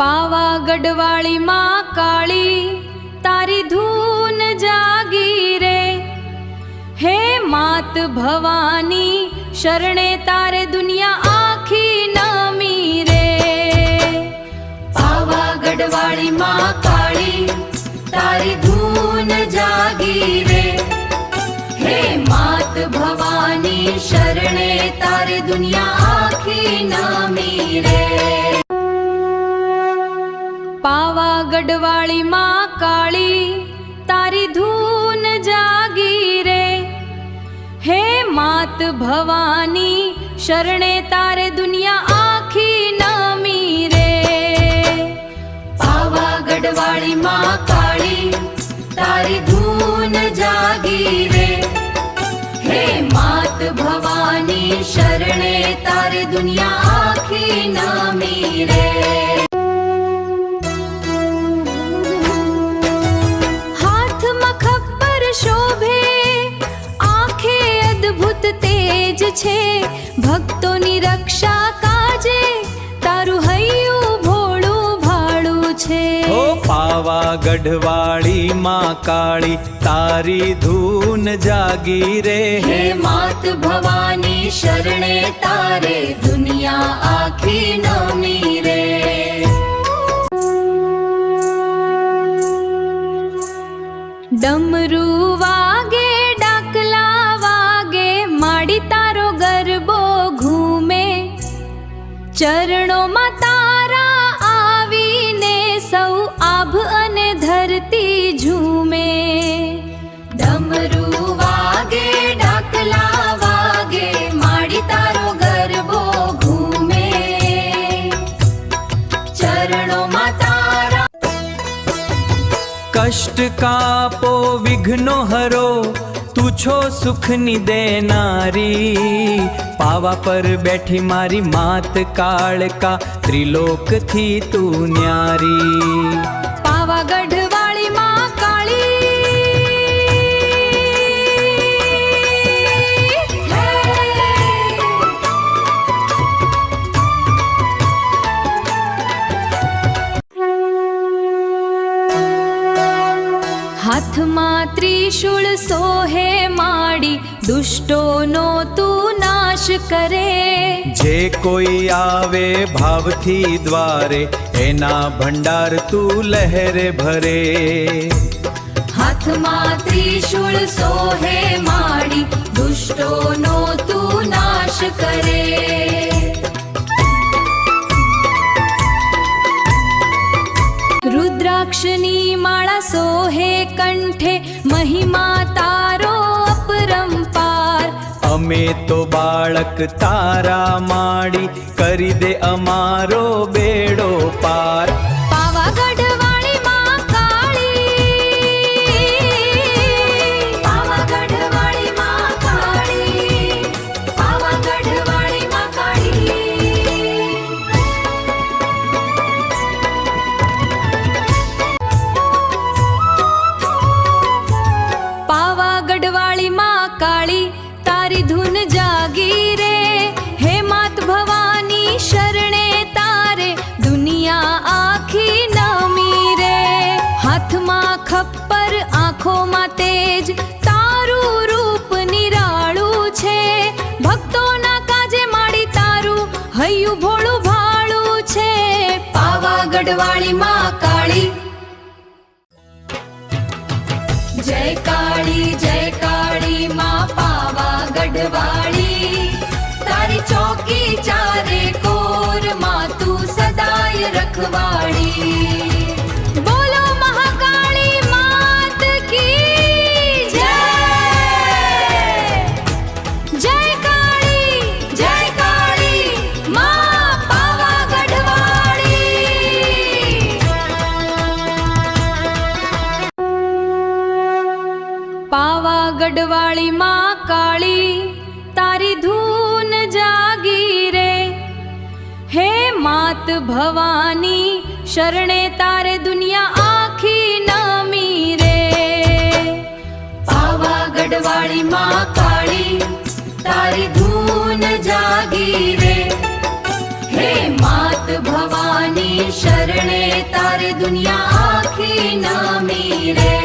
પાવાગઢવાળી માં કાળી તારી ધૂન જાગી રે, હે માત ભવાની શરણે તારે દુનિયા આખી નમી રે. પાવાગઢવાળી માં કાળી તારી ધૂન જાગી રે, હે માત ભવાની શરણે તારે દુનિયા આખી નમી રે. પાવાગઢવાળી માં કાળી તારી ધૂન જાગી રે, હે માત ભવાની શરણે તારે દુનિયા આખી નમી રે. પાવાગઢવાળી માં કાળી તારી ધૂન જાગી રે, હે માત ભવાની શરણે તારે દુનિયા આખી નમી રે. શોભે આંખે અદ્ભુત તેજ છે, ભક્તોની રક્ષા કાજે તારું હૈયું ભોળું ભાળું છે. ઓ પાવાગઢવાળી માં કાળી તારી ધૂન જાગી રે, હે માત ભવાની શરણે તારે દુનિયા આખી નમી રે. ડમરું વાગે ડાકલા વાગે માડી તારો ગરબો ઘૂમે, ચરણોમાં તારા આવીને સૌ આભ અને ધરતી ઝૂમે. ડમરું વાગે ડાકલા વાગે માડી તારો ગરબો ઘૂમે, ચરણોમાં તારા. કષ્ટ કાપો વિઘ્નો હરો તું છો સુખની દેનારી, પાવા પર બેઠી મારી માત કાળકા ત્રિલોકથી તું ન્યારી. પાવાગઢવાળી માં હાથમાં ત્રિશૂળ સોહે માડી દુષ્ટોનો તું નાશ કરે, જે કોઈ આવે ભાવથી દ્વારે એના ભંડાર તું લહેરે ભરે. હાથમાં ત્રિશૂળ સોહે માડી દુષ્ટોનો તું નાશ કરે. રુદ્રાક્ષની માળા સોહે કંઠે મહિમા તારો અપરંપાર, અમે તો બાળક તારા માડી કરી દે અમારો બેડો પાર. પાવાગઢવાળી માં કાળી, પાવાગઢવાળી માં કાળી, પાવાગઢવાળી માં કાળી. પાવાગઢવાળી માં કાળી તારી ધૂન જાગી રે, હે માત ભવાની શરણે તારે દુનિયા આખી નમી રે. હાથમાં ખપ્પર આંખોમાં તેજ તારું રૂપ નિરાળું છે, ભક્તોના કાજે માડી તારું હૈયું ભોળું ભાળું છે. પાવાગઢવાળી માં કાળી જય કાળી માં પાવાગઢવાળી, તારી ચોકી ચારે કોર માં તું સદાય રખવાળી. બોલો મહાકાળી માત કી જય. જય કાળી માં પાવાગઢવાળી. પાવાગઢવાળી માં કાળી તારી ધૂન જાગી રે, હે માત ભવાની શરણે તારે દુનિયા આખી નમી રે. પાવાગઢવાળી માં કાળી તારી ધૂન જાગી રે, હે માત ભવાની શરણે દુનિયા આખી નમી રે